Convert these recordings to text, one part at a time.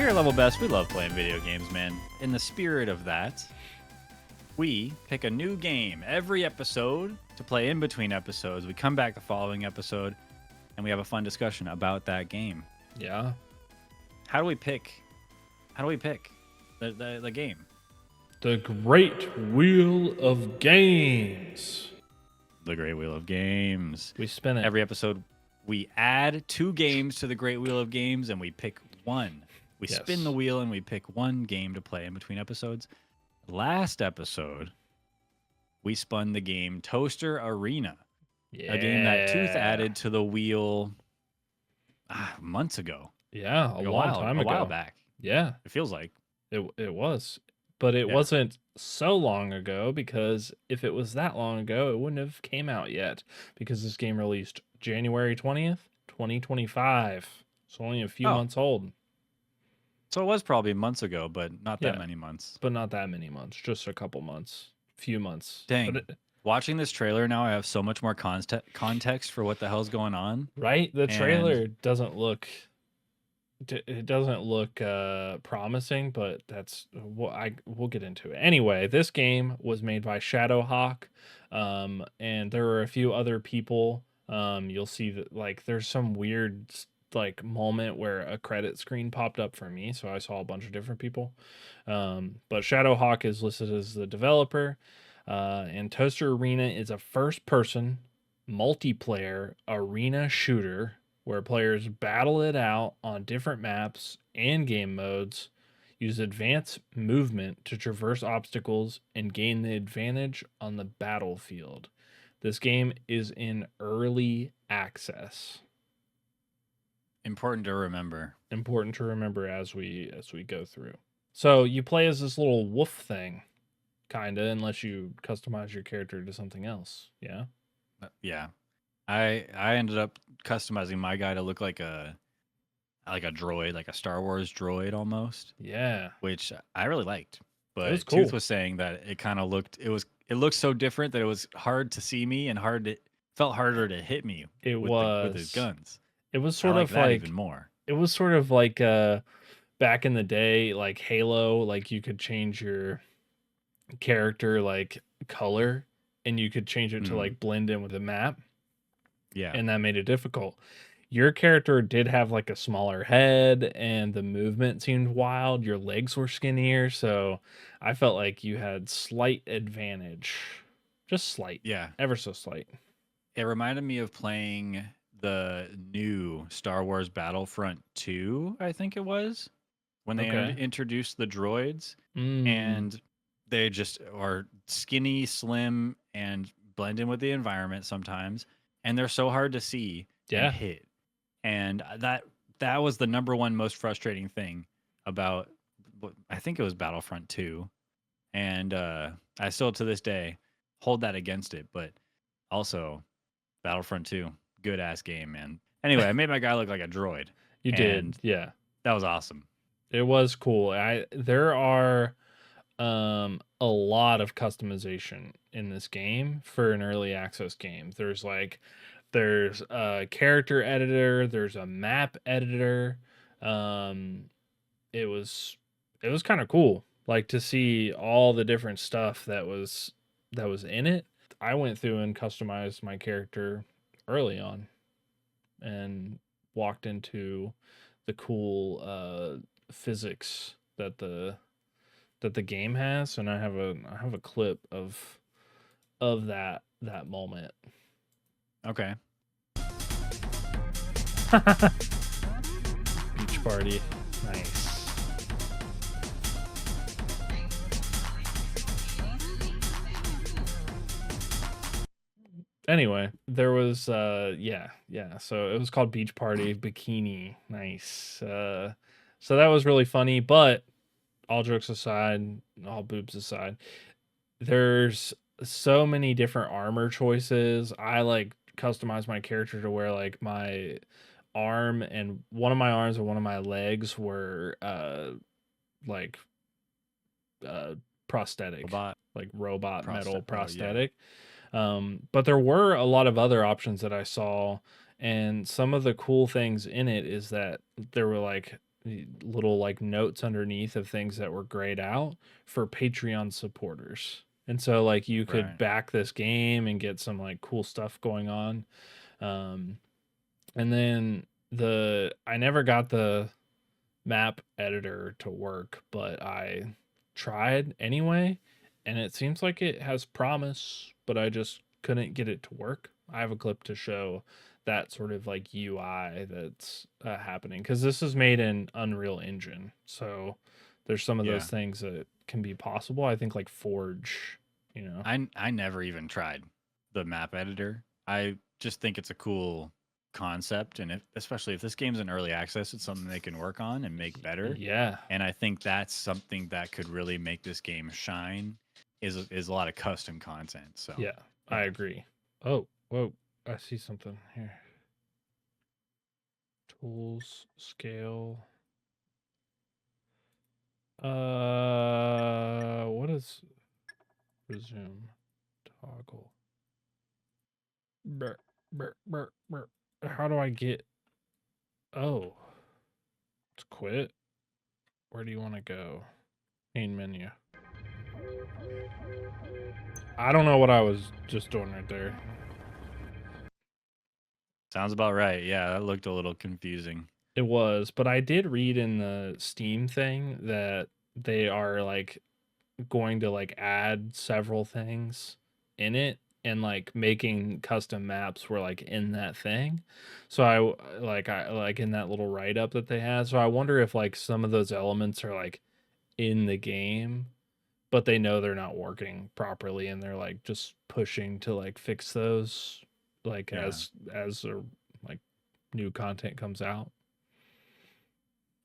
Here at Level Best, we love playing video games, man. In the spirit of that, we pick a new game every episode to play in between episodes. We come back the following episode, and we have a fun discussion about that game. Yeah. How do we pick the game? The Great Wheel of Games. The Great Wheel of Games. We spin it. Every episode, we add 2 games to the Great Wheel of Games, and we pick one. We spin the wheel, and we pick one game to play in between episodes. Last episode, we spun the game Toaster Arena. Yeah. A game that Tooth added to the wheel months ago. Yeah, a long time ago. A while back. Yeah. It feels like. It was. But it wasn't so long ago, because if it was that long ago, it wouldn't have came out yet, because this game released January 20th, 2025. It's only a few months old. So it was probably months ago, but not that many months. But not that many months. Just a couple months. Few months. Dang. Watching this trailer now, I have so much more context for what the hell's going on. Right? The trailer doesn't look... It doesn't look promising, but that's what we'll get into it. Anyway, this game was made by Shadowhawk, and there are a few other people. You'll see that like there's some weird like moment where a credit screen popped up for me, so I saw a bunch of different people. But Shadowhawk is listed as the developer, and Toaster Arena is a first-person multiplayer arena shooter where players battle it out on different maps and game modes, use advanced movement to traverse obstacles, and gain the advantage on the battlefield. This game is in early access. Important to remember. Important to remember as we go through. So you play as this little wolf thing, kinda, unless you customize your character to something else. Yeah. Yeah. I ended up customizing my guy to look like a droid, like a Star Wars droid almost. Yeah. Which I really liked. But was cool. Tooth was saying that it kind of looked looked so different that it was hard to see me and felt harder to hit me with his guns. It was sort of that like even more. It was sort of like back in the day, like Halo, like you could change your character like color and you could change it to like blend in with the map. Yeah. And that made it difficult. Your character did have like a smaller head and the movement seemed wild. Your legs were skinnier, so I felt like you had slight advantage. Just slight. Yeah. Ever so slight. It reminded me of playing the new Star Wars Battlefront 2, I think it was, when they introduced the droids, and they just are skinny, slim, and blend in with the environment sometimes, and they're so hard to see and hit. And that was the number one most frustrating thing about, I think it was Battlefront 2, and I still to this day hold that against it, but also Battlefront 2. Good ass game, man. Anyway, I made my guy look like a droid. You did, yeah. That was awesome. It was cool. There are a lot of customization in this game for an early access game. There's a character editor, there's a map editor. It was kind of cool, like to see all the different stuff that was in it. I went through and customized my character early on and walked into the cool physics that the game has, and I have a clip of that moment. Okay. Beach party. Nice. Anyway, there was so it was called Beach Party Bikini. Nice. So that was really funny, but all jokes aside, all boobs aside, there's so many different armor choices. I like customized my character to where like my arm and one of my arms and one of my legs were prosthetic, robot metal prosthetic. But there were a lot of other options that I saw, and some of the cool things in it is that there were like little like notes underneath of things that were grayed out for Patreon supporters. And so like you could Right. back this game and get some like cool stuff going on. Um, and then I never got the map editor to work, but I tried anyway, and it seems like it has promise, but I just couldn't get it to work. I have a clip to show that sort of like UI that's happening because this is made in Unreal Engine. So there's some of those Yeah. things that can be possible. I think like Forge, I never even tried the map editor. I just think it's a cool concept, and especially if this game's in early access, it's something they can work on and make better. Yeah. And I think that's something that could really make this game shine is a lot of custom content. So Yeah, I agree. Oh, whoa. I see something here. Tools, scale. What is resume toggle? Brr, brr, brr, brr. How do I get? Oh, it's quit. Where do you want to go? Main menu. I don't know what I was just doing right there. sounds about right. Yeah, that looked a little confusing. It was, but I did read in the Steam thing that they are like going to like add several things in it, and like making custom maps were like in that thing. So I like in that little write up that they had. So I wonder if like some of those elements are like in the game, but they know they're not working properly and they're like just pushing to like fix those like Yeah. as like new content comes out.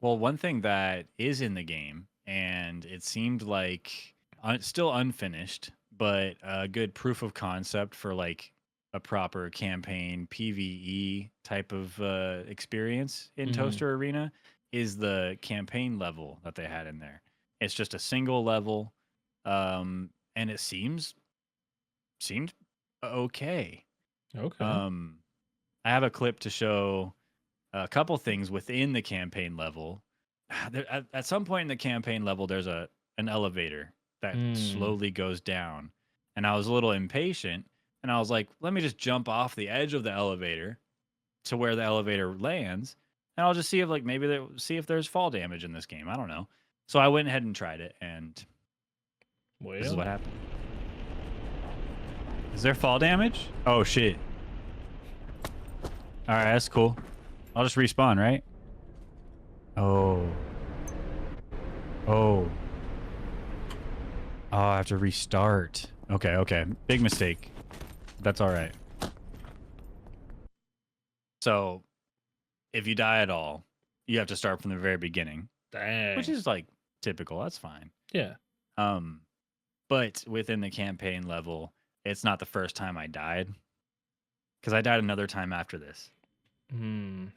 Well, one thing that is in the game, and it seemed like still unfinished, but a good proof of concept for like a proper campaign PvE type of experience in Toaster Arena, is the campaign level that they had in there. It's just a single level, and it seemed okay. Okay. I have a clip to show a couple things within the campaign level. At some point in the campaign level, there's an elevator that slowly goes down, and I was a little impatient, and I was like, let me just jump off the edge of the elevator to where the elevator lands, and I'll just see if like see if there's fall damage in this game. I don't know. So I went ahead and tried it, and this is what happened. Is there fall damage? Oh shit! All right, that's cool. I'll just respawn, right? Oh. Oh. Oh, I have to restart. Okay, okay. Big mistake. That's all right. So, if you die at all, you have to start from the very beginning. Dang. Which is like typical. That's fine. Yeah. But within the campaign level, it's not the first time I died. Because I died another time after this.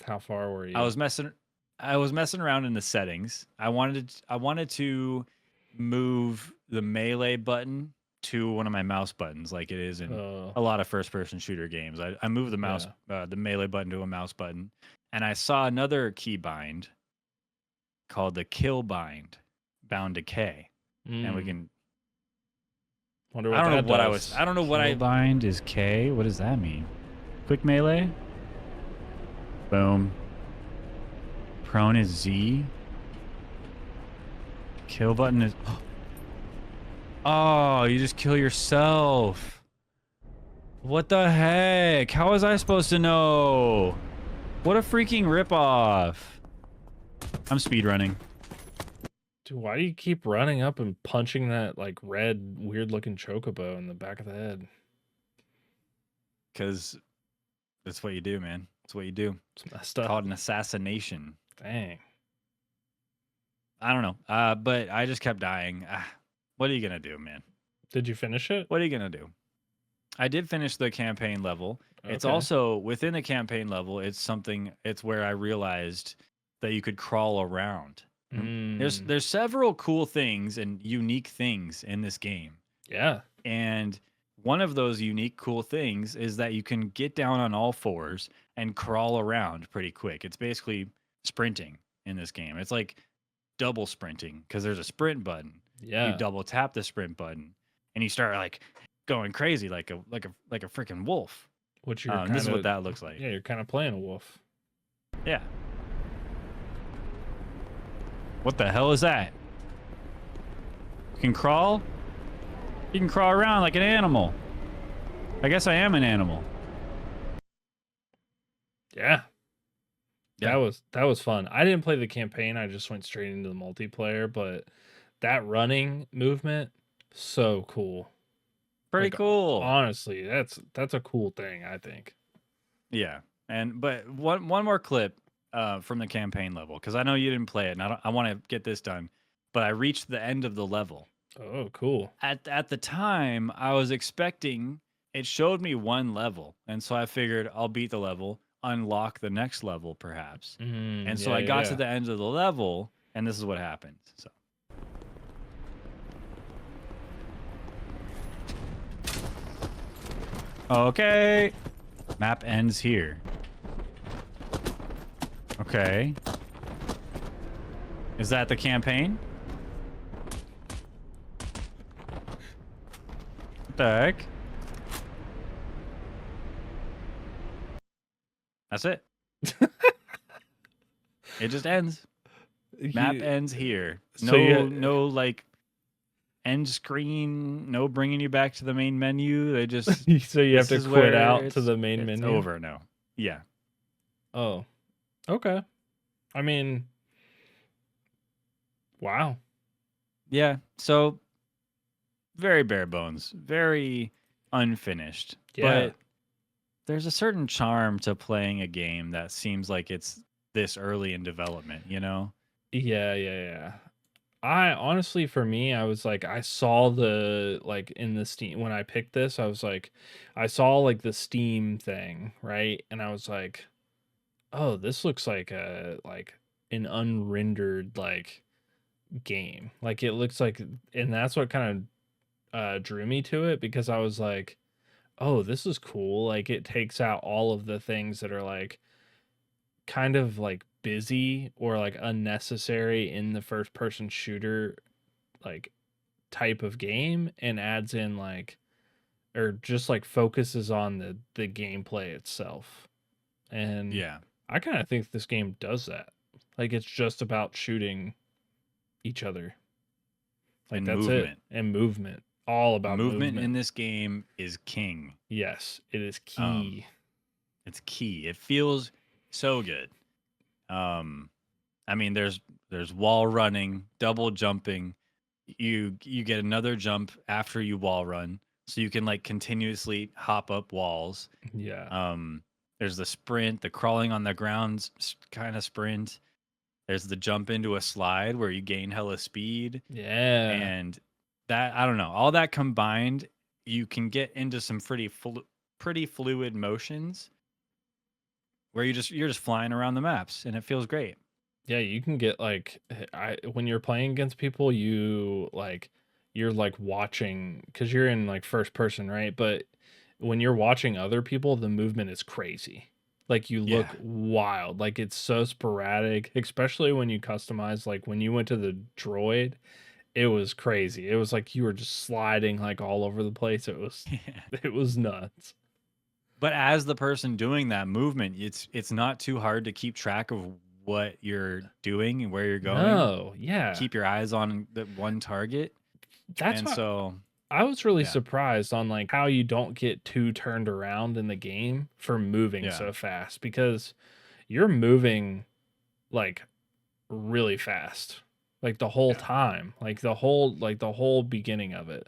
How far were you? I was messing around in the settings. I wanted to move the melee button to one of my mouse buttons, like it is in a lot of first-person shooter games. I moved the mouse, the melee button to a mouse button, and I saw another keybind called the kill bind, bound to K, and we can. Wonder what I don't know what does. I don't know what kill bind is K. What does that mean? Quick melee. Boom. Prone is Z. Kill button is... Oh, you just kill yourself. What the heck? How was I supposed to know? What a freaking ripoff. I'm speedrunning. Dude, why do you keep running up and punching that like red weird looking chocobo in the back of the head? Because that's what you do, man. That's what you do. It's messed up. Called an assassination. Dang. I don't know. But I just kept dying. What are you going to do, man? Did you finish it? What are you going to do? I did finish the campaign level. Okay. It's also within the campaign level. It's where I realized that you could crawl around. There's several cool things and unique things in this game. Yeah. And one of those unique cool things is that you can get down on all fours and crawl around pretty quick. It's basically sprinting. in this game. It's like double sprinting because there's a sprint button. Yeah. You double tap the sprint button, and you start like going crazy like a freaking wolf. Which you're this is what that looks like. Yeah, you're kind of playing a wolf. Yeah. What the hell is that? You can crawl? You can crawl around like an animal. I guess I am an animal. Yeah. That was fun. I didn't play the campaign. I just went straight into the multiplayer, but that running movement, so cool. Pretty cool. Honestly, that's a cool thing, I think. Yeah. But one more clip from the campaign level, because I know you didn't play it, and I want to get this done. But I reached the end of the level. Oh, cool. At the time, I was expecting, it showed me one level, and so I figured I'll beat the level, unlock the next level perhaps. And so I got to the end of the level, and this is what happened. So okay, map ends here. Okay, is that the campaign? What the heck? That's it. It just ends. Map ends here. No like end screen, no bringing you back to the main menu. They just so you have to quit out to the main menu. Over now. Yeah. Oh. Okay. I mean, wow. Yeah. So very bare bones, very unfinished. Yeah. But there's a certain charm to playing a game that seems like it's this early in development, you know? Yeah. I honestly, for me, I was like, I saw the, like, in the Steam, when I picked this, I was like, I saw like the Steam thing, right? And I was like, oh, this looks like an unrendered like game. Like it looks like, and that's what kind of drew me to it, because I was like, oh, this is cool. Like it takes out all of the things that are like kind of like busy or like unnecessary in the first person shooter like type of game, and adds in like, or just like focuses on the gameplay itself. And yeah, I kind of think this game does that. Like it's just about shooting each other. Like and that's movement. it. And movement. All about movement in this game is king. Yes, it is key. It's key. It feels so good. I mean, there's wall running, double jumping. You get another jump after you wall run, so you can like continuously hop up walls. Yeah. There's the sprint, the crawling on the ground kind of sprint. There's the jump into a slide where you gain hella speed. Yeah. And that, I don't know, all that combined, you can get into some pretty fluid motions where you're just flying around the maps, and it feels great. Yeah, you can get like, when you're playing against people, you're like watching, because you're in like first person, right? But when you're watching other people, the movement is crazy. Like you look wild. Like it's so sporadic, especially when you customize. Like when you went to the droid, it was crazy. It was like you were just sliding like all over the place. It was nuts. But as the person doing that movement, it's not too hard to keep track of what you're doing and where you're going. No, yeah. Keep your eyes on the one target. So I was really surprised on like how you don't get too turned around in the game for moving so fast, because you're moving like really fast, like the whole time, like the whole beginning of it.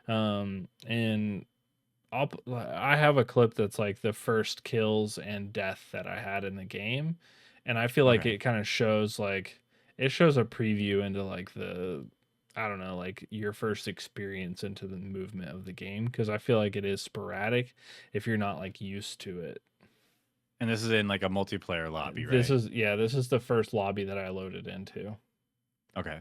And I have a clip that's like the first kills and death that I had in the game, and I feel like it kind of shows like, it shows a preview into like the, I don't know, like your first experience into the movement of the game, because I feel like it is sporadic if you're not like used to it. And this is in like a multiplayer lobby, right? This is the first lobby that I loaded into. Okay.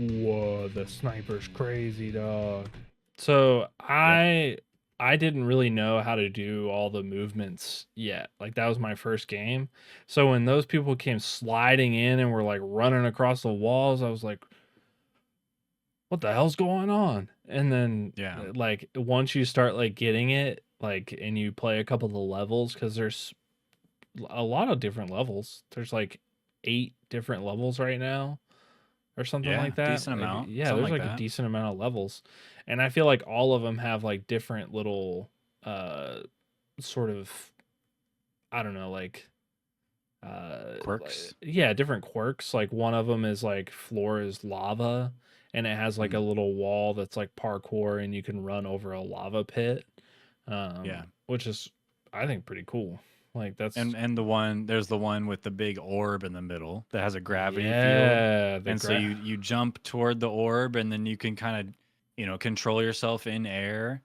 Whoa, the sniper's crazy, dog. So Yep. I didn't really know how to do all the movements yet. Like that was my first game. So when those people came sliding in and were like running across the walls, I was like, what the hell's going on? And then Yeah. like once you start like getting it, like and you play a couple of the levels, because there's a lot of different levels. There's like 8 different levels right now or something Yeah. like that. Decent Like, amount. yeah, Something there's like like a that. decent amount of levels. And I feel like all of them have like different little uh sort of, I don't know, Quirks. yeah, different quirks. Like one of them is like floor is lava, and it has like a Mm. little wall that's like parkour and you can run over a lava pit. Yeah. Which is, I think, pretty cool. Like that's, And there's the one with the big orb in the middle that has a gravity field. yeah, the And so you jump toward the orb and then you can kind of, control yourself in air.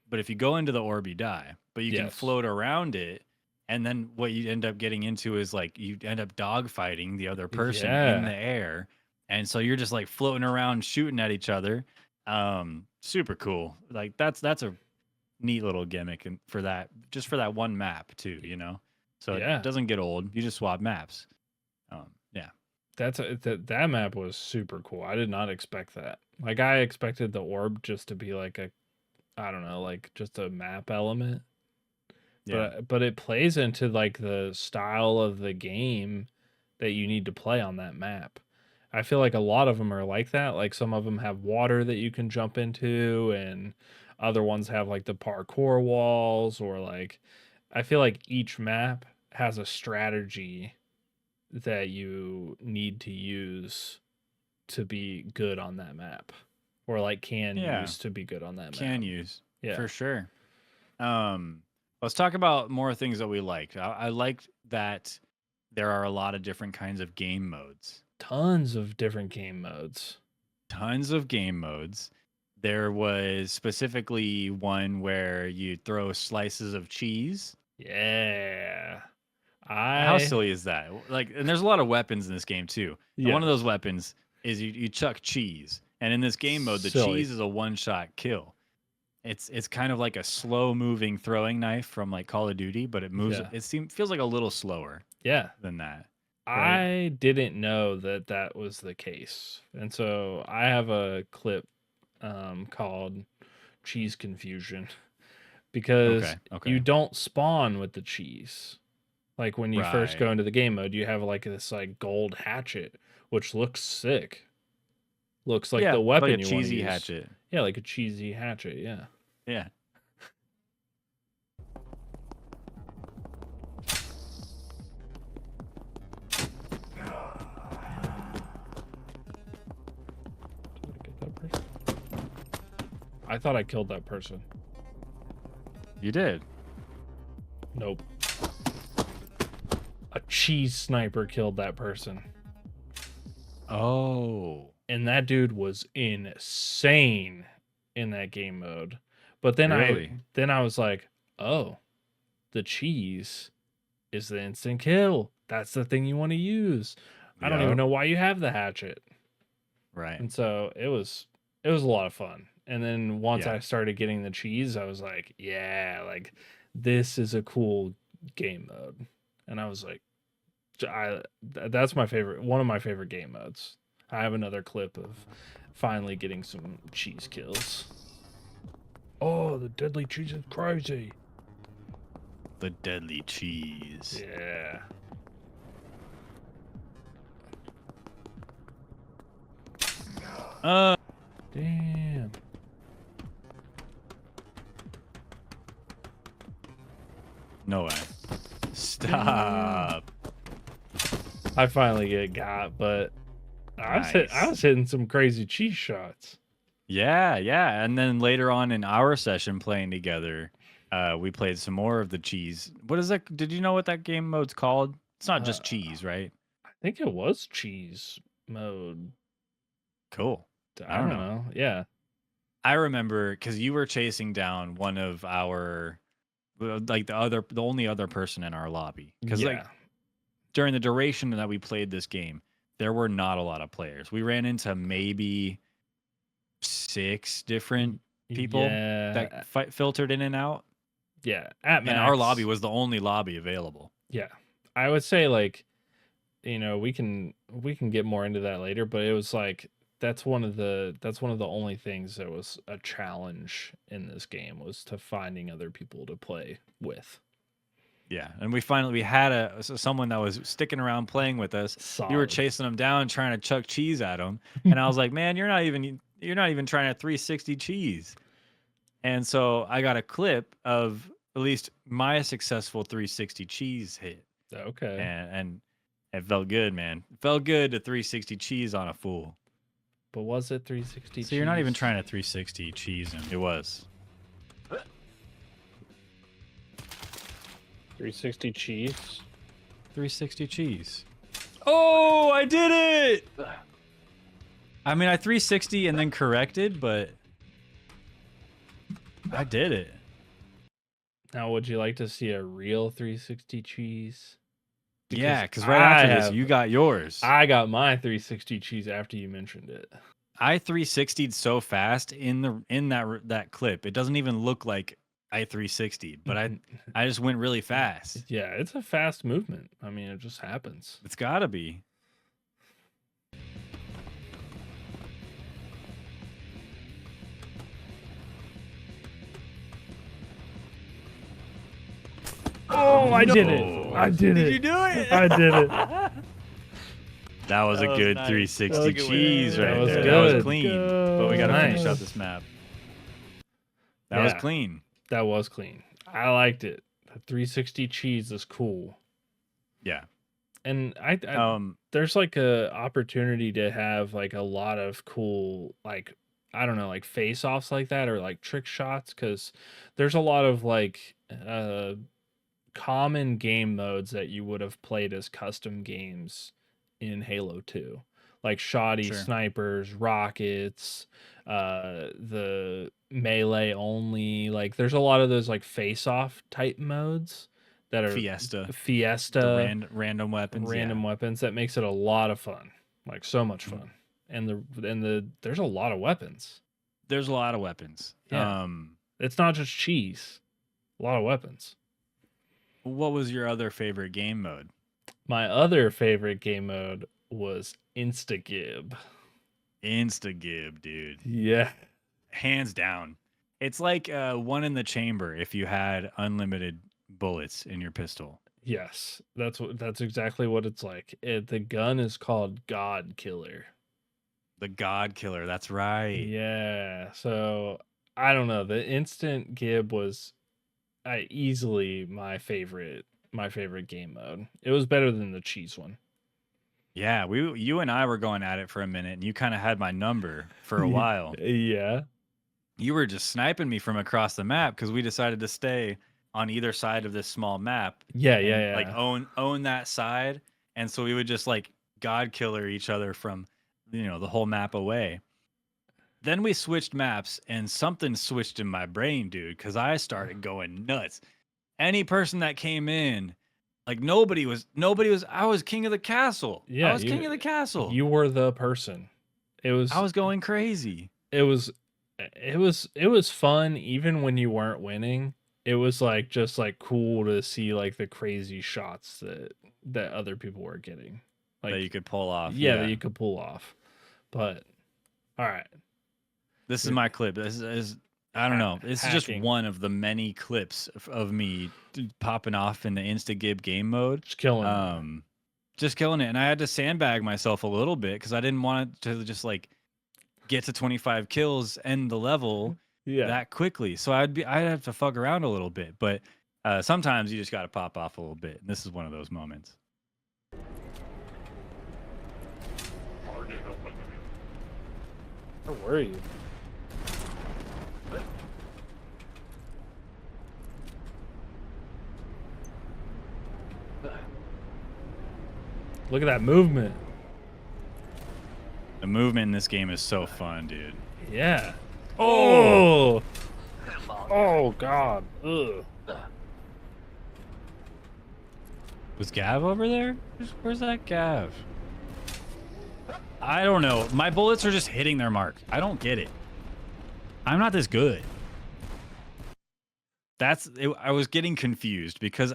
But if you go into the orb, you die. But you can yes. float around it. And then what you end up getting into is like you end up dogfighting the other person in Yeah. the air. And so you're just like floating around shooting at each other. Super cool. Like that's a neat little gimmick and for that, just for that one map too. So it Yeah. doesn't get old. You just swap maps. Yeah. That map was super cool. I did not expect that. Like I expected the orb just to be like a, I don't know, like just a map element. Yeah. But it plays into like the style of the game that you need to play on that map. I feel like a lot of them are like that. Like some of them have water that you can jump into, and other ones have like the parkour walls, or like I feel like each map has a strategy that you need to use to be good on that map, or like can Yeah. use to be good on that map. Can use Yeah. for sure. Um, let's talk about more things that we liked. I liked that there are a lot of different kinds of game modes. Tons of different game modes. Tons of game modes. There was specifically one where you throw slices of cheese. Yeah. How I silly is that? Like, and there's a lot of weapons in this game too. And one of those Yes. weapons is you chuck cheese. And in this game mode, the Silly. cheese is a one-shot kill. It's kind of like a slow moving throwing knife from like Call of Duty, but it moves. Yeah. Feels like a little slower Yeah. than that, right? I didn't know that that was the case. And so I have a clip called Cheese Confusion because Okay, okay, you don't spawn with the cheese. Like when you first go right. into the game mode, you have like this like gold hatchet, which looks sick. Looks like Yeah, the like a weapon you want to cheesy use. hatchet. Yeah, like a cheesy hatchet. Yeah. Yeah. Did I get that person? I thought I killed that person. You did. Nope. A cheese sniper killed that person. Oh, And that dude was insane in that game mode. But then really? I was like, "Oh, the cheese is the instant kill. That's the thing you want to use. I don't even Yep. know why you have the hatchet." Right. And so it was a lot of fun. And then once Yeah. I started getting the cheese, I was like, "Yeah, like this is a cool game mode." And I was like, that's my favorite, one of my favorite game modes. I have another clip of finally getting some cheese kills. Oh, the deadly cheese is crazy. The deadly cheese. Yeah. Uh, Damn. no way. Stop. I finally get got, but I Nice. was hitting some crazy cheese shots. Yeah, yeah. And then later on in our session playing together, we played some more of the cheese. What is that? Did you know what that game mode's called? It's not Uh, just cheese, right? I think it was cheese mode. Cool. I I don't don't know. know. Yeah. I remember because you were chasing down one of our, like the only other person in our lobby. Because like Yeah. during the duration that we played this game, there were not a lot of players. We ran into maybe 6 different people that filtered in and out. Yeah, at max. And our lobby was the only lobby available. Yeah, I would say like, you know, we can get more into that later, but it was like that's one of the only things that was a challenge in this game, was to finding other people to play with. Yeah, and we had someone that was sticking around playing with us. Solid. We were chasing him down, trying to chuck cheese at him, and I was like, "Man, you're not even trying to 360 cheese." And so I got a clip of at least my successful 360 cheese hit. Okay. And it felt good, man. It felt good to 360 cheese on a fool. But was it 360 So you're not even trying to 360 cheese him. It was. 360 cheese? 360 cheese. Oh, I did it! I mean, I 360 and then corrected, but I did it. Now, would you like to see a real 360 cheese? Yeah, because right after this, you got yours. I got my 360 cheese after you mentioned it. I 360'd so fast in that clip. It doesn't even look like I 360'd, but I just went really fast. Yeah, it's a fast movement. I mean, it just happens. It's gotta be. Oh, I did it. I did it. Did you do it? I did it. That was a good nice. 360 cheese right there. Good. That was clean. Good. But we got to finish out this map. That was clean. That was clean. I liked it. The 360 cheese is cool. Yeah. And I there's like a opportunity to have like a lot of cool, like, I don't know, like face-offs like that, or like trick shots, because there's a lot of like common game modes that you would have played as custom games in Halo 2, like shoddy snipers, rockets, the melee only. Like there's a lot of those like face-off type modes that are Fiesta, random weapons, that makes it a lot of fun, like so much fun. And there's a lot of weapons. There's a lot of weapons. Yeah. It's not just cheese. A lot of weapons. What was your other favorite game mode? My other favorite game mode was Instagib. Instagib, dude. Yeah. Hands down. It's like one in the chamber if you had unlimited bullets in your pistol. Yes. That's exactly what it's like. The gun is called God Killer. The God Killer, that's right. Yeah. So I don't know. The Instant Gib was easily my favorite game mode. It was better than the cheese one. Yeah, you and I were going at it for a minute, and you kind of had my number for a while. Yeah. You were just sniping me from across the map because we decided to stay on either side of this small map. Yeah. Like own that side, and so we would just like God Killer each other from, you know, the whole map away. Then we switched maps, and something switched in my brain, dude, because I started going nuts. Any person that came in, like nobody was. I was king of the castle. Yeah, I was king of the castle. You were the person. I was going crazy. It was fun even when you weren't winning. It was like just like cool to see like the crazy shots that other people were getting. Like that you could pull off. Yeah, that you could pull off. But all right. This is my clip. This is I don't know. It's just one of the many clips of me popping off in the Instagib game mode. Just killing it. Just killing it. And I had to sandbag myself a little bit because I didn't want it to just like get to 25 kills, end the level that quickly. So I'd have to fuck around a little bit. But sometimes you just got to pop off a little bit. And this is one of those moments. Where were you? Look at that movement. The movement in this game is so fun, dude. Yeah. Oh. Oh God. Ugh. Was Gav over there? Where's that Gav? I don't know. My bullets are just hitting their mark. I don't get it. I'm not this good. I was getting confused because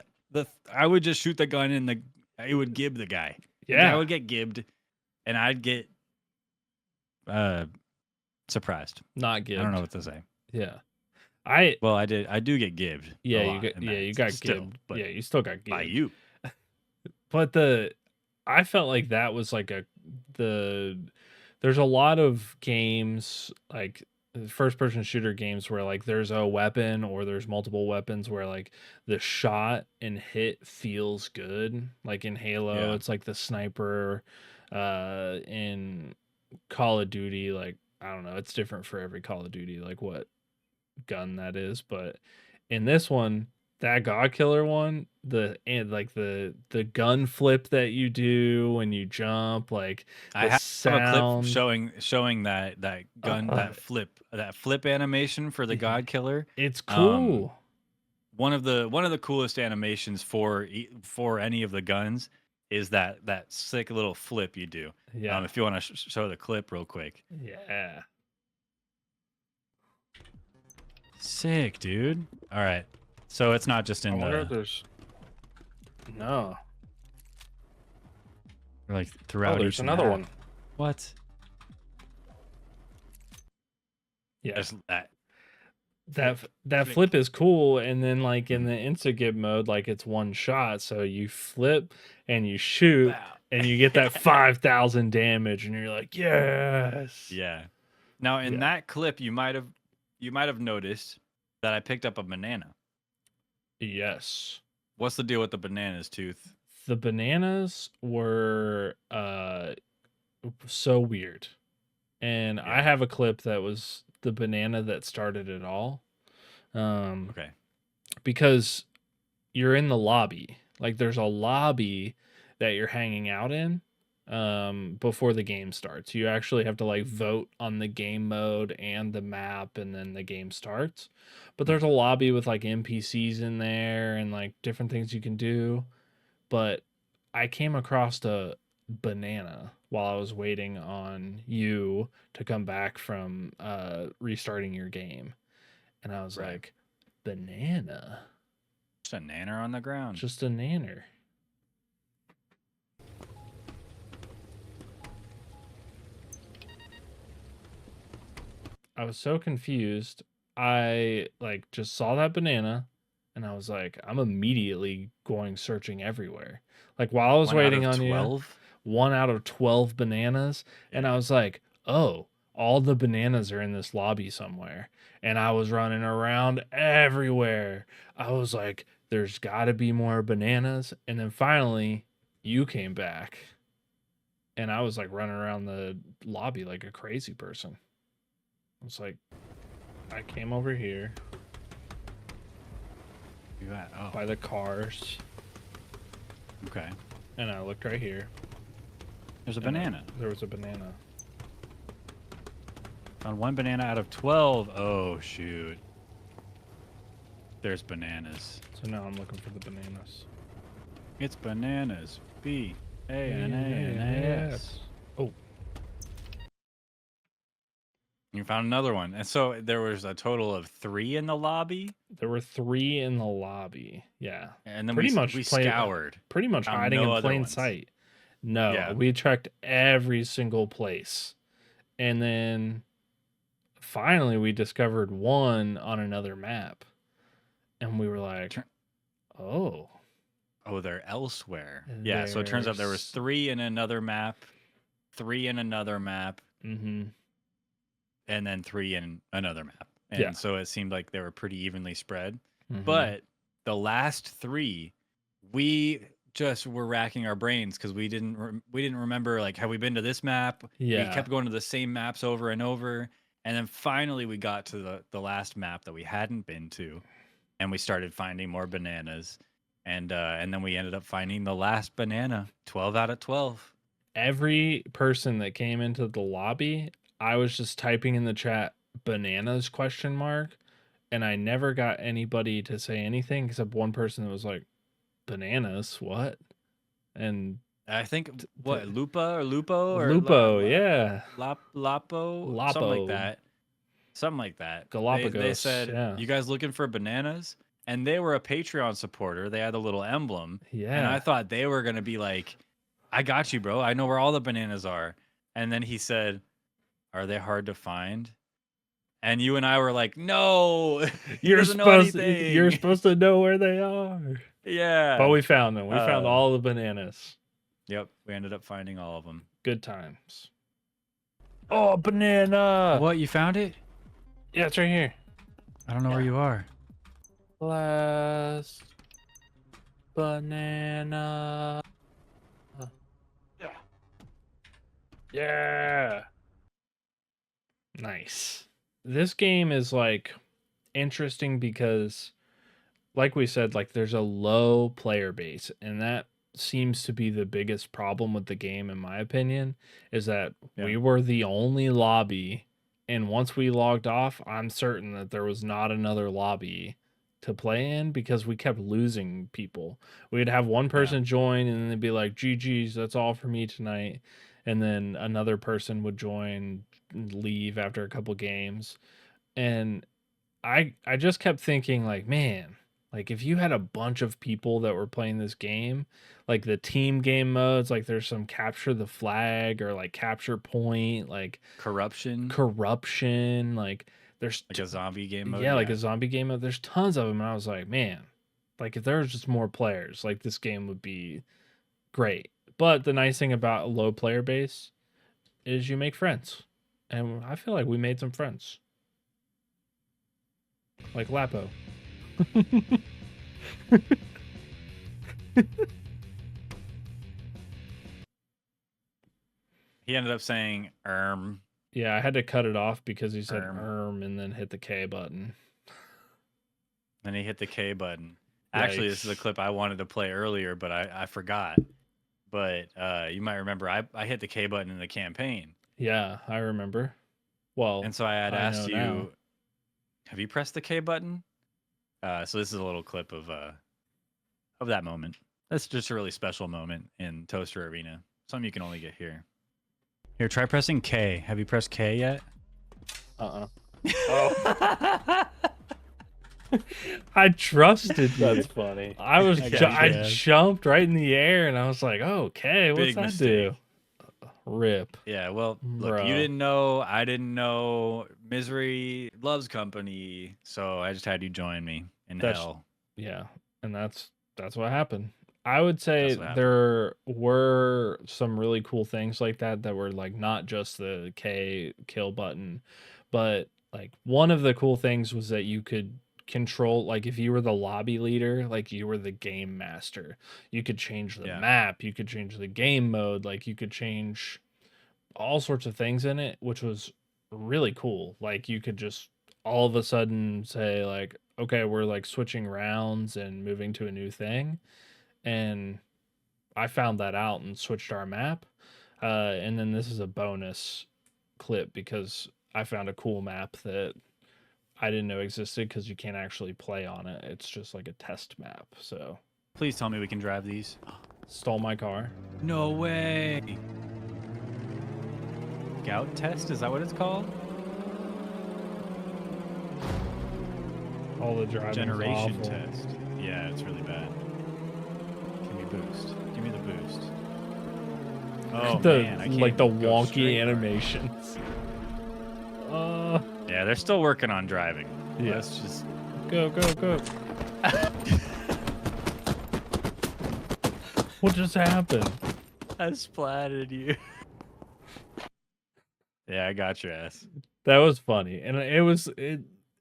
I would just shoot the gun and it would gib the guy. The guy would get gibbed, and I'd get surprised. Not gibbed. I don't know what to say. Yeah. I do get gibbed. Yeah, you got gibbed. But yeah, you still got gibbed by you. But I felt like that was like there's a lot of games, like first person shooter games, where like there's a weapon or there's multiple weapons where like the shot and hit feels good. Like in Halo, it's like the sniper. In Call of Duty, like I don't know, it's different for every Call of Duty, like what gun that is. But in this one, that God Killer one, the gun flip that you do when you jump, like I have a clip showing that gun that flip animation for the God Killer. It's cool. One of the coolest animations for any of the guns is that sick little flip you do. Yeah. If you want to show the clip real quick. Yeah. Sick, dude. All right. So it's not just in no. Like throughout. Oh, there's another one. What? Yeah. That flip is cool, and then like in the insta-gib mode, like it's one shot, so you flip and you shoot, and you get that 5,000 damage, and you're like, yes. Yeah. Now in that clip, you might have noticed that I picked up a banana. Yes. What's the deal with the bananas, Tooth? The bananas were so weird, and I have a clip that was the banana that started it all. Okay. Because you're in the lobby. Like there's a lobby that you're hanging out in before the game starts. You actually have to like vote on the game mode and the map, and then the game starts. But there's a lobby with like NPCs in there and like different things you can do. But I came across a banana while I was waiting on you to come back from restarting your game, and I was like, banana, just a nanner on the ground, just a nanner. I was so confused. I like just saw that banana, and I was like, I'm immediately going searching everywhere. Like while I was waiting on 12? You, 1 out of 12 bananas. And I was like, oh, all the bananas are in this lobby somewhere. And I was running around everywhere. I was like, there's got to be more bananas. And then finally, you came back. And I was like running around the lobby like a crazy person. I was like, I came over here. You at? Oh. By the cars. Okay. And I looked right here. There's a banana. There was a banana. Found 1 banana out of 12. Oh, shoot. There's bananas. So now I'm looking for the bananas. It's bananas. B-A-N-A-N-A-S. Oh. You found another one. And so there was a total of 3 in the lobby? There were 3 in the lobby. Yeah. And then we scoured. Pretty much hiding in plain sight. No, we checked every single place. And then finally we discovered one on another map. And we were like, oh. Oh, they're elsewhere. Yeah, so it turns out there was 3 in another map, 3 in another map. Mm-hmm. And then 3 in another map. And so it seemed like they were pretty evenly spread. Mm-hmm. But the last 3, we just were racking our brains because we didn't remember, like, have we been to this map? Yeah. We kept going to the same maps over and over. And then finally we got to the last map that we hadn't been to. And we started finding more bananas. And then we ended up finding the last banana, 12 out of 12. Every person that came into the lobby, I was just typing in the chat bananas ? And I never got anybody to say anything except one person that was like, bananas, what? And I think what Lupo or Lupo, yeah. Lapo, Lapo. something like that. They Galapagos, said, yeah. "You guys looking for bananas?" And they were a Patreon supporter. They had a little emblem, and I Yeah. thought they were gonna be like, "I got you, bro. I know where all the bananas are." And then he said, "Are they hard to find?" And you and I were like, "No, he doesn't know You're anything." supposed to know where they are. But Yeah. we found them. We found all the bananas. Yep, we ended up finding all of them. Good times. Oh, banana! What, you found it? Yeah, it's right here. I don't know where you are. Last banana. Yeah. Yeah. Nice. This game is like interesting because like we said, like there's a low player base, and that seems to be the biggest problem with the game, in my opinion, is that we were the only lobby, and once we logged off, I'm certain that there was not another lobby to play in because we kept losing people. We'd have one person join, and then they'd be like, "GG's, that's all for me tonight," and then another person would join, leave after a couple games, and I just kept thinking like, man, like if you had a bunch of people that were playing this game, like the team game modes, like there's some capture the flag or like capture point, like corruption, like there's like a zombie game mode. Yeah, like a zombie game mode. There's tons of them, and I was like, man, like if there was just more players, like this game would be great. But the nice thing about a low player base is you make friends, and I feel like we made some friends. Like Lapo. He ended up saying Yeah, I had to cut it off because he said and then hit the K button. Then he hit the K button. Actually, this is a clip I wanted to play earlier, but I forgot. But you might remember I hit the K button in the campaign. Yeah, I remember. Well, and so I had asked you, now. Have you pressed the K button? So this is a little clip of that moment. That's just a really special moment in Toaster Arena. Something you can only get here. Here, try pressing K. Have you pressed K yet? Oh. I trusted you. That's funny. I jumped right in the air and I was like, "Oh, okay, what's Big that mistake. do?" Rip. Yeah, well, look, you didn't know, I didn't know. Misery loves company, so I just had you join me in hell. Yeah, and that's what happened. I would say there were some really cool things like that were like not just the K kill button, but like one of the cool things was that you could control, like if you were the lobby leader, like you were the game master, you could change the map, you could change the game mode, like you could change all sorts of things in it, which was really cool. Like you could just all of a sudden say like, okay, we're like switching rounds and moving to a new thing. And I found that out and switched our map. And then this is a bonus clip because I found a cool map that I didn't know existed because you can't actually play on it. It's just like a test map. So please tell me we can drive these. Stole my car. No way. Gout test? Is that what it's called? All the driving generation test. Yeah, it's really bad. Give me boost. Give me the boost. Oh man, I can't like the wonky animations. Yeah, they're still working on driving. Yeah. Let's just go. What just happened? I splatted you. Yeah, I got your ass. That was funny, and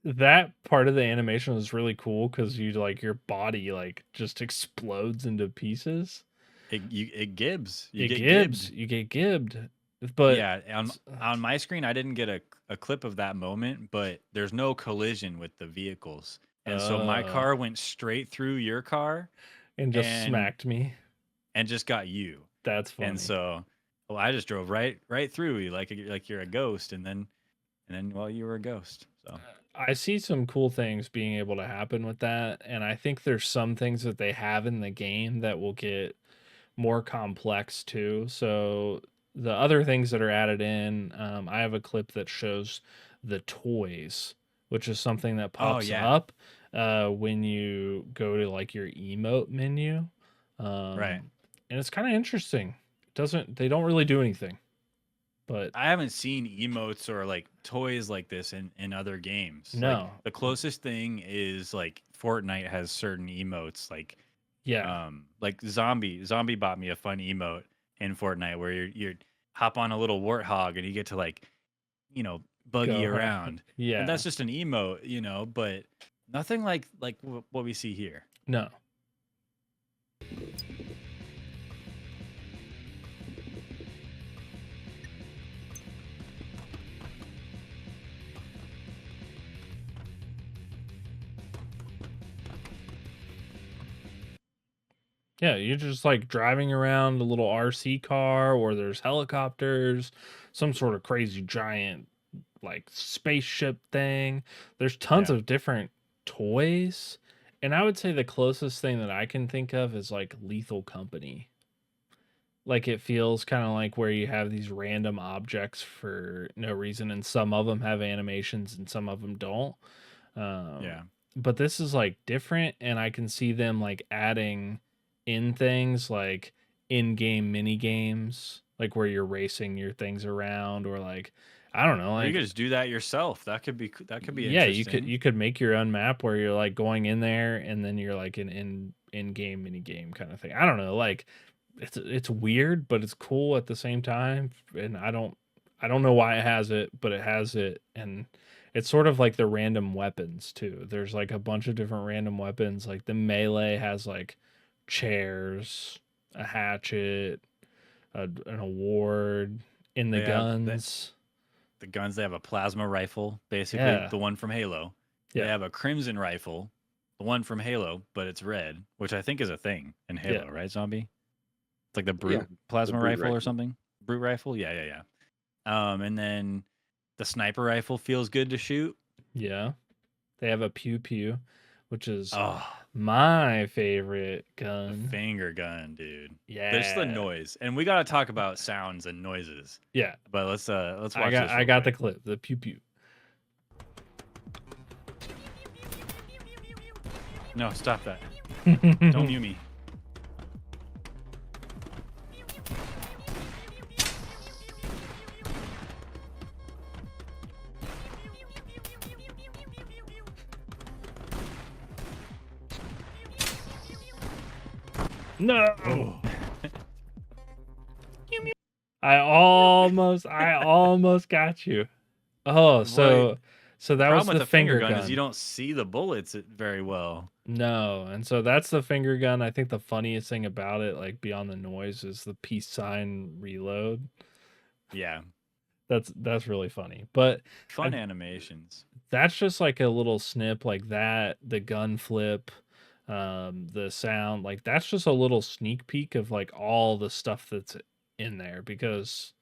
that part of the animation was really cool because you like your body like just explodes into pieces. It gibs. You get gibbed. But yeah, on my screen I didn't get a clip of that moment, but there's no collision with the vehicles, and so my car went straight through your car and just smacked me and just got you. That's funny. And so I just drove right through you like you're a ghost, and then well, you were a ghost. So I see some cool things being able to happen with that, and I think there's some things that they have in the game that will get more complex too. So the other things that are added in, I have a clip that shows the toys, which is something that Oh pops yeah. up when you go to like your emote menu. Right. And it's kind of interesting. They don't really do anything, but I haven't seen emotes or like toys like this in other games. Like no. the closest thing is like Fortnite has certain emotes Yeah. like zombie bought me a fun emote in Fortnite where you hop on a little warthog and you get to like, buggy Go around. around. And Yeah. that's just an emote, but nothing like what we see here. No. Yeah, you're just like driving around a little RC car, or there's helicopters, some sort of crazy giant like spaceship thing. There's tons Yeah. of different toys. And I would say the closest thing that I can think of is like Lethal Company. Like it feels kind of like where you have these random objects for no reason, and some of them have animations and some of them don't. Um, Yeah. but this is like different, and I can see them like adding in things like in-game mini games, like where you're racing your things around, or like I don't know, Or you could like just do that yourself. That could be yeah, interesting. you could make your own map where you're like going in there, and then you're like an in-game mini game kind of thing. I don't know, like it's weird, but it's cool at the same time, and I don't know why it has it, but it has it. And it's sort of like the random weapons too. There's like a bunch of different random weapons. Like the melee has like chairs, a hatchet, an award. In the They have guns, the guns. They have a plasma rifle, basically yeah, the one from Halo. They yeah, have a crimson rifle, the one from Halo, but it's red, which I think is a thing in yeah, Halo, right? Zombie. It's like the Yeah, brute the plasma brute rifle or rifle. something. Brute rifle. Yeah, yeah, yeah. And then the sniper rifle feels good to shoot. yeah. They have a pew pew, which is Oh, my favorite the gun. finger gun, dude. There's the Yeah, noise, and we gotta talk about sounds and noises. yeah. But let's watch this I real got the quick. clip, the pew pew. No, stop that. Don't mute me. No. Oh. I almost got you. Oh, Well, so the that was problem with the the finger finger gun is you gun. don't see the bullets very well. No, and so that's the finger gun. I think the funniest thing about it, like beyond the noise, is the peace sign reload. Yeah, That's really funny. But fun I, animations. that's just like a little snip like that, the gun flip, the sound, like that's just a little sneak peek of like all the stuff that's in there, because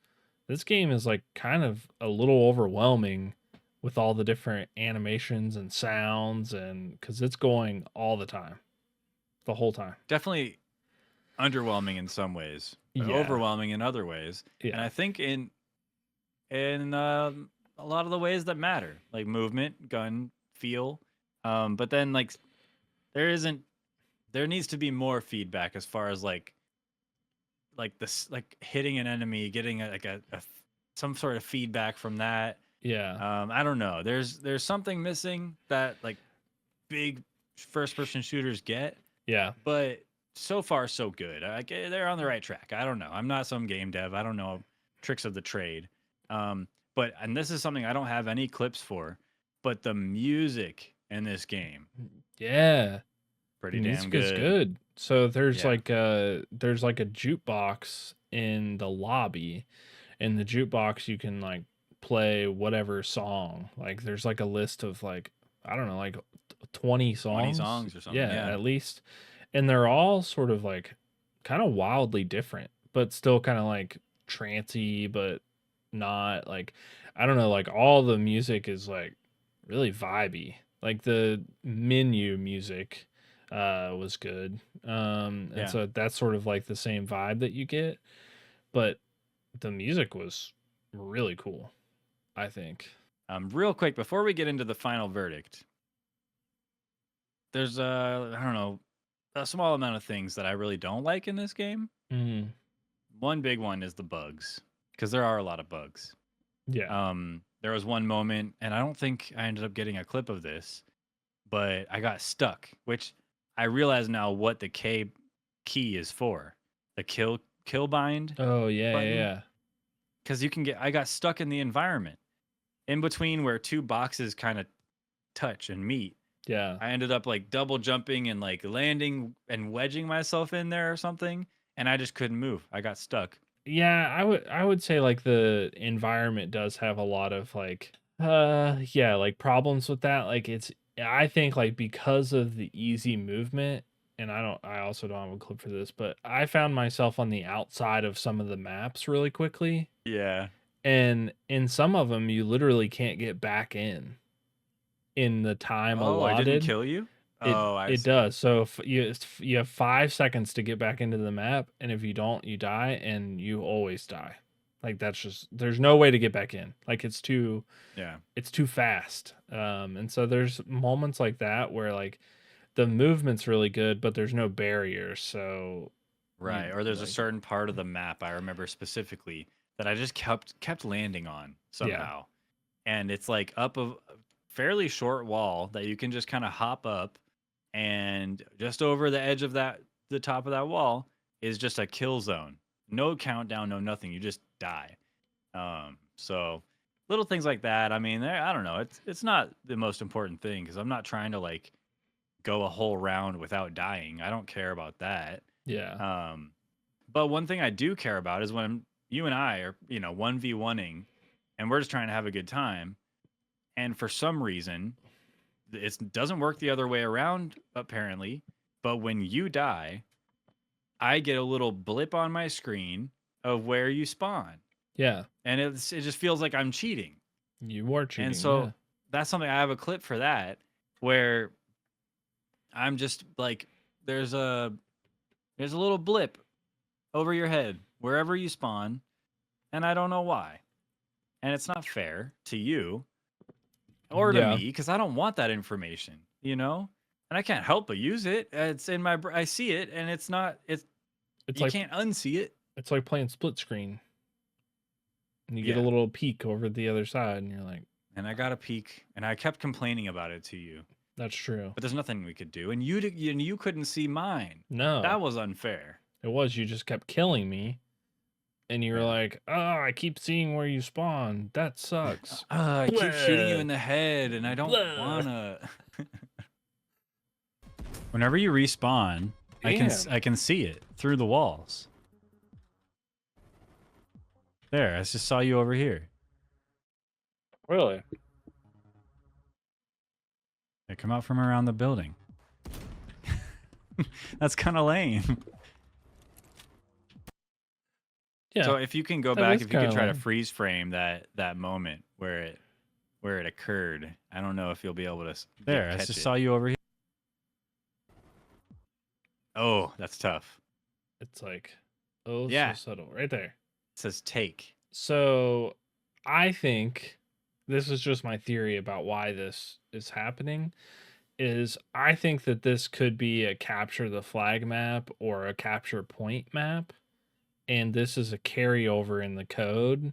this game is like kind of a little overwhelming with all the different animations and sounds, and because it's going all the time, the whole time. Definitely underwhelming in some ways, but Yeah, overwhelming in other ways. And yeah, I think in a lot of the ways that matter, like movement, gun feel. But then like there isn't there needs to be more feedback as far as like this like hitting an enemy, getting some sort of feedback from that. yeah, I don't know. There's something missing that like big first person shooters get, yeah, but so far so good. They're on the right track. I don't know. I'm not some game dev. I don't know tricks of the trade. But and this is something I don't have any clips for, but the music in this game yeah. The pretty damn music is good. good. So Yeah. there's like a jukebox in the lobby. In the jukebox you can like play whatever song. Like there's like a list of like I don't know, like 20 20 songs. songs or something. Yeah, Yeah. at least. And they're all sort of like kind of wildly different, but still kind of like trancy, but not like I don't know, like all the music is like really vibey. Like the menu music, was good. And Yeah. so that's sort of like the same vibe that you get, but the music was really cool, I think. Real quick before we get into the final verdict, there's I don't know, a small amount of things that I really don't like in this game. Mm, One big one is the bugs, because there are a lot of bugs. yeah. There was one moment, and I don't think I ended up getting a clip of this, but I got stuck, which I realize now what the K key is for. The kill bind Oh yeah, yeah, button. yeah. Because I got stuck in the environment. In between where two boxes kind of touch and meet. Yeah. I ended up like double jumping and like landing and wedging myself in there or something, and I just couldn't move. I got stuck. Yeah, I would say like the environment does have a lot of like yeah, like problems with that. Like I think like because of the easy movement, and I also don't have a clip for this, but I found myself on the outside of some of the maps really quickly. Yeah. And in some of them you literally can't get back in the time Oh, I didn't allotted. kill you? It Oh, I it see. does. So if you have 5 seconds to get back into the map, and if you don't, you die, and you always die. Like that's just there's no way to get back in. Like Yeah. it's too fast. And so there's moments like that where like the movement's really good, but there's no barriers. So you Right. Or there's a like certain part of the map I remember specifically that I just kept landing on yeah, somehow. And it's like up a fairly short wall that you can just kind of hop up, and just over the edge of the top of that wall is just a kill zone. No countdown, no nothing. You just die. So little things like that. I mean, I don't know. It's not the most important thing because I'm not trying to like go a whole round without dying. I don't care about that. yeah, Um, but one thing I do care about is when you and I are, 1v1ing and we're just trying to have a good time. And for some reason, it doesn't work the other way around, apparently. But when you die, I get a little blip on my screen of where you spawn. yeah. And it just feels like I'm cheating. You are And cheating. Yeah, so that's something I have a clip for that where I'm just like, there's a there's a little blip over your head wherever you spawn, and I don't know why. And it's not fair to you or to yeah. me because I don't want that information, And I can't help but use it. It's in my I see it, and it's not it's It's you like can't unsee it. it's like playing split screen, and you get a Yeah. little peek over the other side, and you're like, And I got a peek, and I kept complaining about it to you, that's true. but there's nothing we could do, and you couldn't see mine. No, That was unfair. it was you just kept killing me, and you were Yeah. like, "Oh, I keep seeing where you spawn. That sucks." I keep shooting you Blah, in the head, and I don't blah. wanna. Whenever you respawn, Damn. I can see it through the walls. There, I just saw you over here. Really? They come out from around the building. That's kind of lame. Yeah. So if you can go That back, is if you could kinda try to lame. freeze frame that moment where it occurred, I don't know if you'll be able to There, I catch just it. saw you over here. Oh, that's tough. It's like, oh, Yeah, so subtle, right there. it says take. So, I think this is just my theory about why this is happening. Is I think that this could be a capture the flag map or a capture point map, and this is a carryover in the code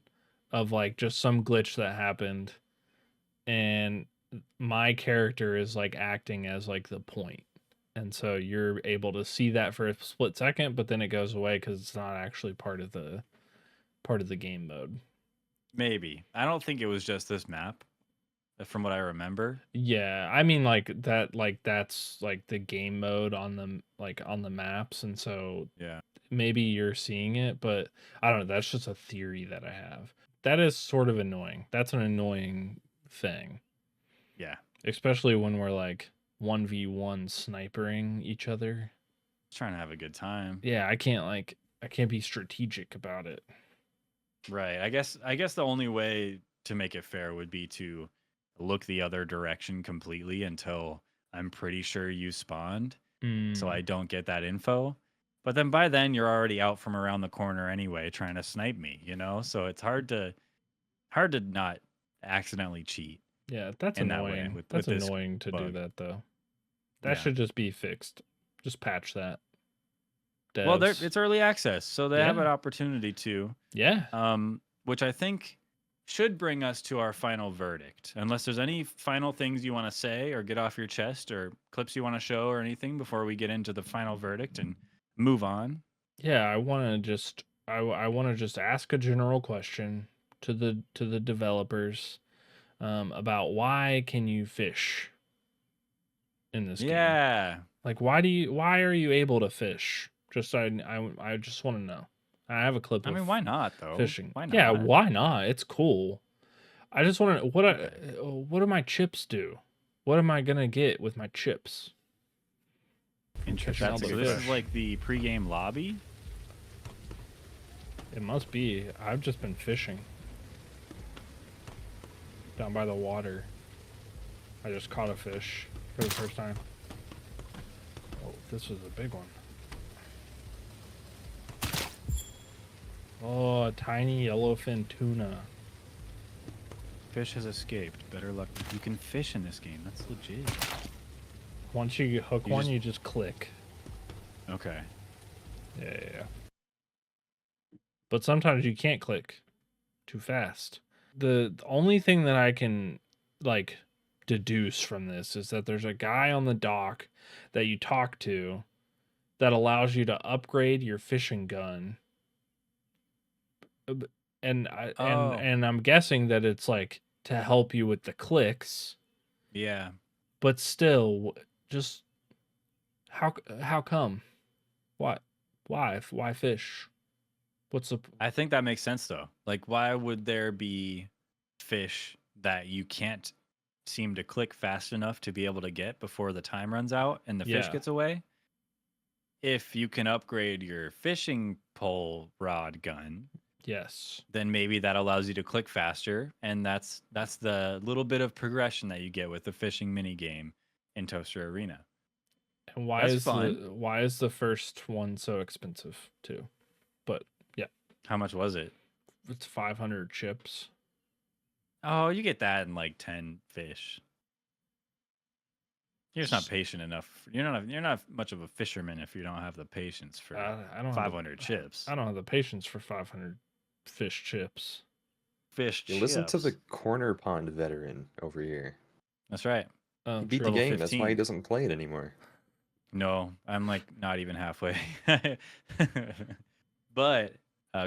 of like just some glitch that happened, and my character is like acting as like the point, and so you're able to see that for a split second, but then it goes away because it's not actually part of the game mode. Maybe. I don't think it was just this map, from what I remember. Yeah, I mean like that's like the game mode on the maps, and so Yeah. maybe you're seeing it, but I don't know, that's just a theory that I have. That is sort of annoying. That's an annoying thing, Yeah. especially when we're like 1v1 snipering each other. Just trying to have a good time. Yeah, I can't be strategic about it. Right. I guess the only way to make it fair would be to look the other direction completely until I'm pretty sure you spawned. so I Mm. don't get that info. But then by then you're already out from around the corner anyway, trying to snipe me, you know? So it's hard to not accidentally cheat Yeah, that's in that way annoying. with That's this annoying to do bug. that though. That Yeah. should just be fixed. Just patch that, Well, devs. it's early access, so they have an Yeah. opportunity to, Yeah. which I think should bring us to our final verdict. Unless there's any final things you want to say or get off your chest or clips you want to show or anything before we get into the final verdict and move on. Yeah, I want to just ask a general question to the developers about why can you fish in this game? Yeah. Like why are you able to fish? Just I just want to know. I have a clip I of mean, why not though? fishing. Why Yeah, not? why not? It's cool. I just want to Okay. what do my chips do? What am I gonna get with my chips? I'm catching all Interesting. the So this is fish. like the pregame lobby. It must be. I've just been fishing down by the water. I just caught a fish for the first time. Oh, this was a big one. Oh, a tiny yellowfin tuna. Fish has escaped. Better luck. You can fish in this game. That's legit. Once you hook You one, just you just click. okay. Yeah. But sometimes you can't click too fast. The only thing that I can like deduce from this is that there's a guy on the dock that you talk to that allows you to upgrade your fishing gun. Oh, And I'm guessing that it's like to help you with the clicks, yeah. but still just how come? Why why fish? What's the I think that makes sense though. Like, why would there be fish that you can't seem to click fast enough to be able to get before the time runs out and the fish yeah, gets away? If you can upgrade your fishing pole rod gun, yes. then maybe that allows you to click faster, and that's the little bit of progression that you get with the fishing mini game in Toaster Arena. And That's fun. why is the first one so expensive too? But yeah, How much was it? it's 500 chips. Oh, you get that in like 10 fish. You're just not S- patient enough. You're not much of a fisherman if you don't have the patience for I don't have 500 chips. I don't have the patience for 500 fish chips. Fish You listen to the chips. corner pond veteran over here. That's right. He beat the True. Level game. That's why he 15. doesn't play it anymore. No, I'm like not even halfway. But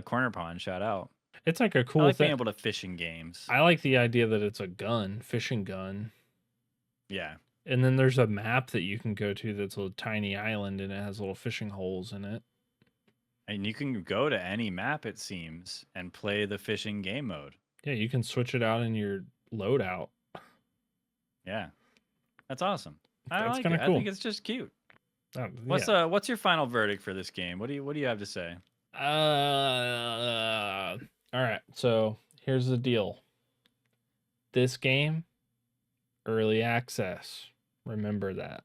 Corner Pond, shout out. It's like a I cool like being thing. able to fish in games. I like the idea that it's a gun, fishing gun. Yeah. And then there's a map that you can go to that's a tiny island and it has little fishing holes in it. And you can go to any map, it seems, and play the fishing game mode. Yeah, you can switch it out in your loadout. Yeah. That's awesome. I That's like kind it. of I cool. think it's just cute. Yeah. What's your final verdict for this game? What do you have to say? All right. So here's the deal. This game, early access. Remember that.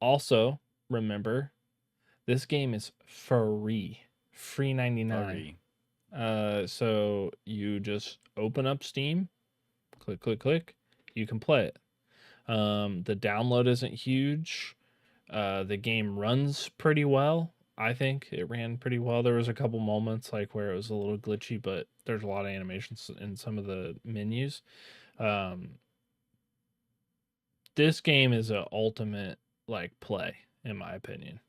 Also, remember, this game is free. Free 99. So you just open up Steam, click, you can play it. The download isn't huge. The game runs pretty well. I think it ran pretty well. There was a couple moments like where it was a little glitchy, but there's a lot of animations in some of the menus. Um, this game is a ultimate like play in my opinion.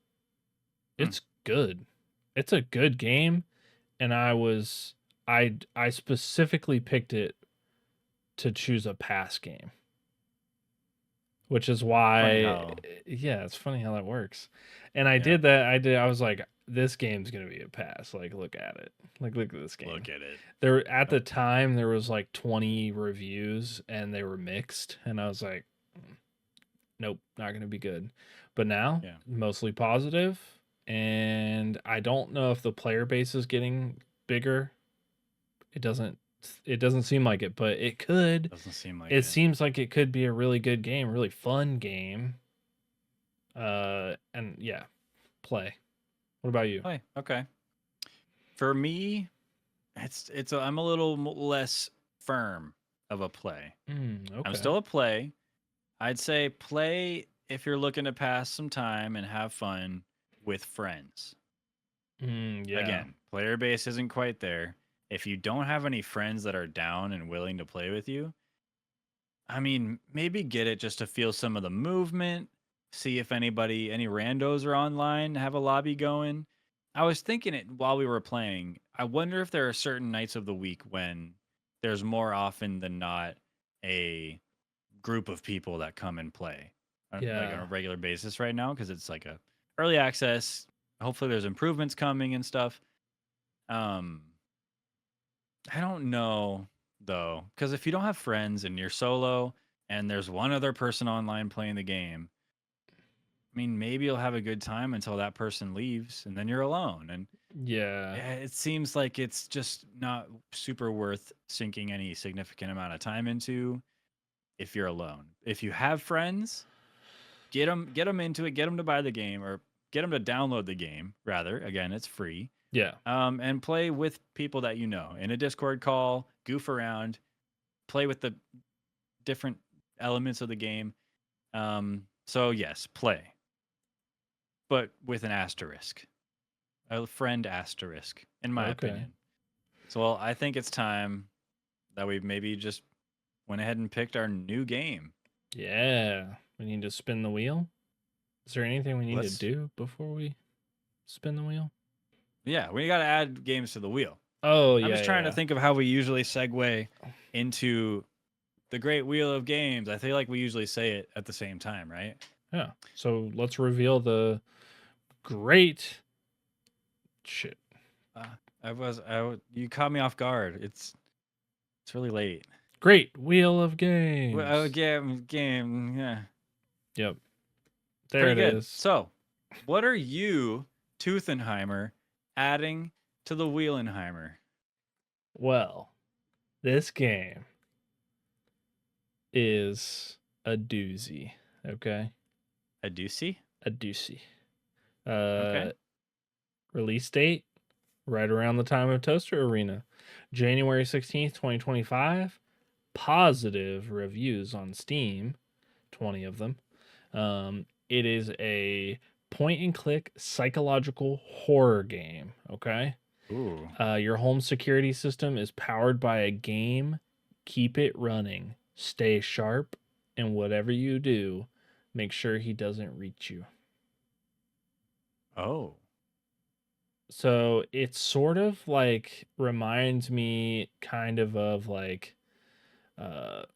It's good. It's a good game, and I specifically picked it to choose a pass game, which is Funny why how yeah, it's funny how that works. And I yeah. did that. I was like, this game's gonna be a pass. Like, look at it. Like, look at this game. Look at it. There at the time there was like 20 reviews and they were mixed, and I was like, nope, not gonna be good. But now, Yeah. mostly positive, and I don't know if the player base is getting bigger. It doesn't. It doesn't seem like it, but it could. Doesn't seem like It it. seems like it could be a really good game, really fun game. And yeah, play. What about you? Play. Okay. For me, I'm a little less firm of a play. Okay. I'm still a play. I'd say play if you're looking to pass some time and have fun with friends. Yeah. Again, player base isn't quite there. If you don't have any friends that are down and willing to play with you, I mean, maybe get it just to feel some of the movement, see if any randos are online, have a lobby going. I was thinking it while we were playing. I wonder if there are certain nights of the week when there's more often than not a group of people that come and play like on a regular basis right now, because it's like a early access. Hopefully there's improvements coming and stuff. I don't know though, because if you don't have friends and you're solo and there's one other person online playing the game, I mean, maybe you'll have a good time until that person leaves and then you're alone. And yeah, it seems like it's just not super worth sinking any significant amount of time into if you're alone. If you have friends, get them into it, get them to buy the game, or get them to download the game rather. Again, it's free. Yeah. And play with people that you know in a Discord call, goof around, play with the different elements of the game. So yes, play, but with an asterisk, a friend asterisk, in my opinion. So I think it's time that we maybe just went ahead and picked our new game. Yeah. We need to spin the wheel. Is there anything we need to do before we spin the wheel? Yeah, we got to add games to the wheel. Oh, yeah. I'm just trying to think of how we usually segue into the great wheel of games. I feel like we usually say it at the same time, right? Yeah. So let's reveal the great shit. You caught me off guard. It's really late. Great wheel of games. Well, game. Yeah. Yep. There Pretty it good. is. So, what are you, Toothenheimer, adding to the Wheelenheimer? Well, this game is a doozy. Okay. A doozy? A doozy. Okay. Release date right around the time of Toaster Arena, January 16th, 2025. Positive reviews on Steam, 20 of them. It is a point and click psychological horror game. Okay. Ooh. Your home security system is powered by a game. Keep it running. Stay sharp, and whatever you do, make sure he doesn't reach you. Oh. So it sort of like reminds me kind of like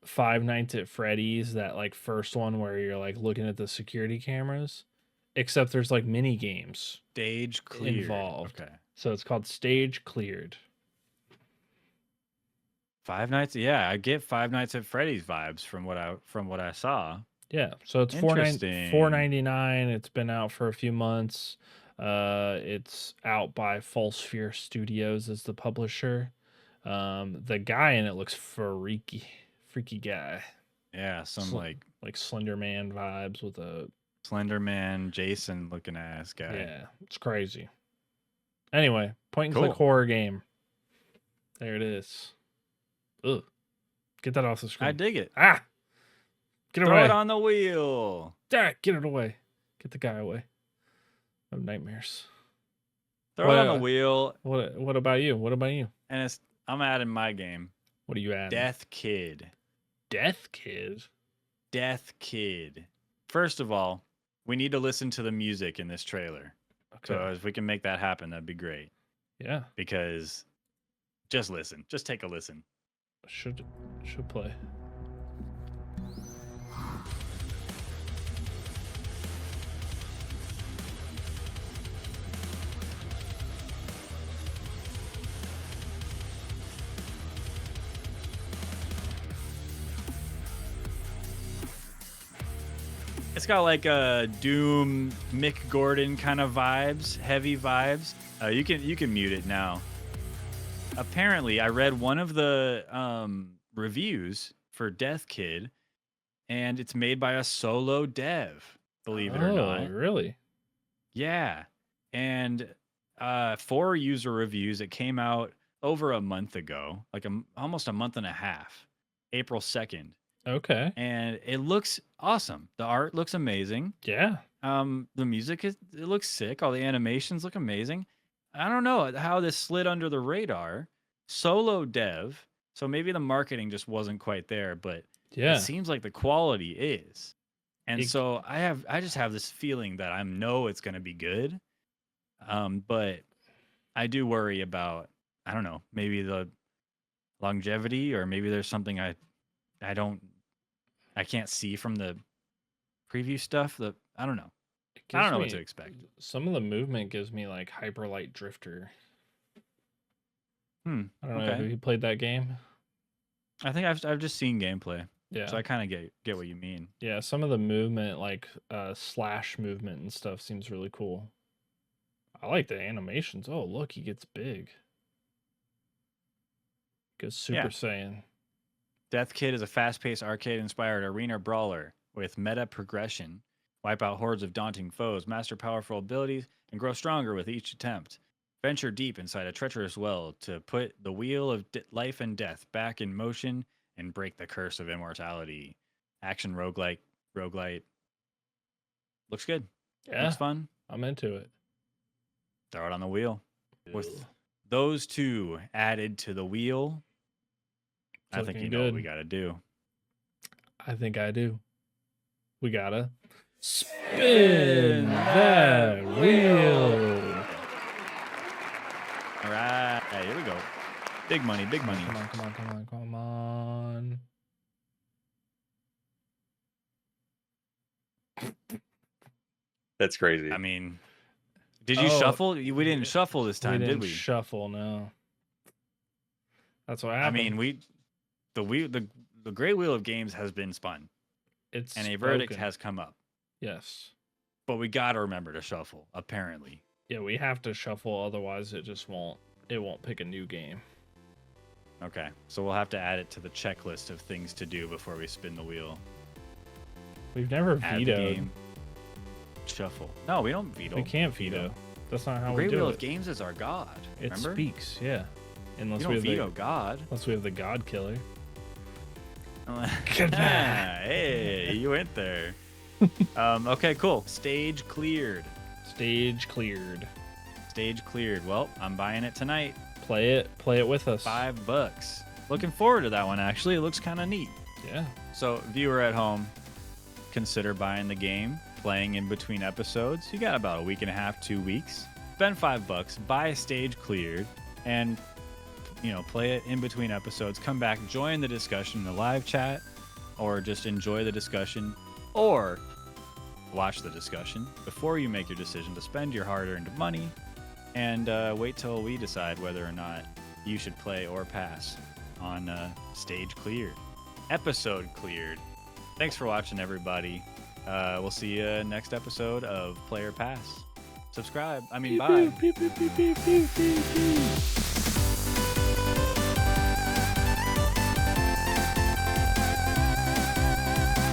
Five Nights at Freddy's, that like first one where you're like looking at the security cameras, except there's like mini games Stage cleared. involved. Okay. So it's called Stage Cleared. Five Nights. Yeah, I get Five Nights at Freddy's vibes from what I saw. Yeah, so it's $4.99. It's been out for a few months. It's out by False Fear Studios as the publisher. The guy in it looks freaky guy. Yeah, some like Slender Man vibes with a Slender Man, Jason looking ass guy. Yeah, it's crazy. Anyway, point and click horror game. There it is. Ugh. Get that off the screen. I dig it. Ah! Get it Throw away. it on the wheel. Ah, get it away. Get the guy away. I have nightmares. Throw it on the wheel. What about you? What about you? And I'm adding my game. What are you adding? Death Kid. Death Kid? Death Kid. First of all, we need to listen to the music in this trailer. Okay. So if we can make that happen, that'd be great. Yeah. Because just listen. Just take a listen. Should play. It's got like a Doom, Mick Gordon kind of vibes, heavy vibes. You can mute it now. Apparently, I read one of the reviews for Death Kid, and it's made by a solo dev. believe it or not. Really? Yeah. And 4 user reviews. It came out over a month ago, like almost a month and a half, April 2nd. Okay. And it looks awesome. The art looks amazing. Yeah. The music it looks sick. All the animations look amazing. I don't know how this slid under the radar. Solo dev, so maybe the marketing just wasn't quite there, but Yeah. it seems like the quality is. And It- so I just have this feeling that I know it's going to be good. But I do worry about, I don't know, maybe the longevity, or maybe there's something I can't see from the preview stuff. I don't know. I don't know what to expect. Some of the movement gives me like Hyper Light Drifter. I don't know. Have you played that game? I think I've just seen gameplay. Yeah. So I kind of get what you mean. Yeah, some of the movement, like slash movement and stuff, seems really cool. I like the animations. Oh, look, he gets big. Goes Super Saiyan. Death Kid is a fast-paced, arcade-inspired arena brawler with meta progression. Wipe out hordes of daunting foes, master powerful abilities, and grow stronger with each attempt. Venture deep inside a treacherous well to put the wheel of life and death back in motion and break the curse of immortality. Action roguelite. Looks good. Yeah. Looks fun. I'm into it. Throw it on the wheel. With those 2 added to the wheel, I think you know what we got to do. I think I do. We gotta spin that wheel. All right, here we go. Big money, big money. Come on. That's crazy. I mean, did you shuffle? We didn't shuffle this time, did we? Shuffle, no. That's what happened. I mean, the Great Wheel of Games has been spun. And a verdict has come up. Yes. But we got to remember to shuffle, apparently. Yeah, we have to shuffle, otherwise it won't pick a new game. Okay, so we'll have to add it to the checklist of things to do before we spin the wheel. We've never Add the vetoed. game. Shuffle. No, we don't veto. We can't veto. That's not how we Great do Wheel it. of Games is our god. It Remember? speaks, yeah. Unless we don't veto God. Unless we have the God Killer. Hey, you went there. Okay, cool. Stage cleared. Stage cleared. Stage cleared. Well, I'm buying it tonight. Play it with us. $5. Looking forward to that one, actually. It looks kind of neat. Yeah. So, viewer at home, consider buying the game, playing in between episodes. You got about a week and a half, 2 weeks. Spend $5, buy Stage Cleared, and play it in between episodes. Come back, join the discussion in the live chat, or just enjoy the discussion, or watch the discussion before you make your decision to spend your hard-earned money, and wait till we decide whether or not you should play or pass on Stage Cleared. Episode Cleared. Thanks for watching, everybody. We'll see you next episode of Player Pass. Subscribe. Bye. Pew, pew, pew, pew, pew, pew, pew.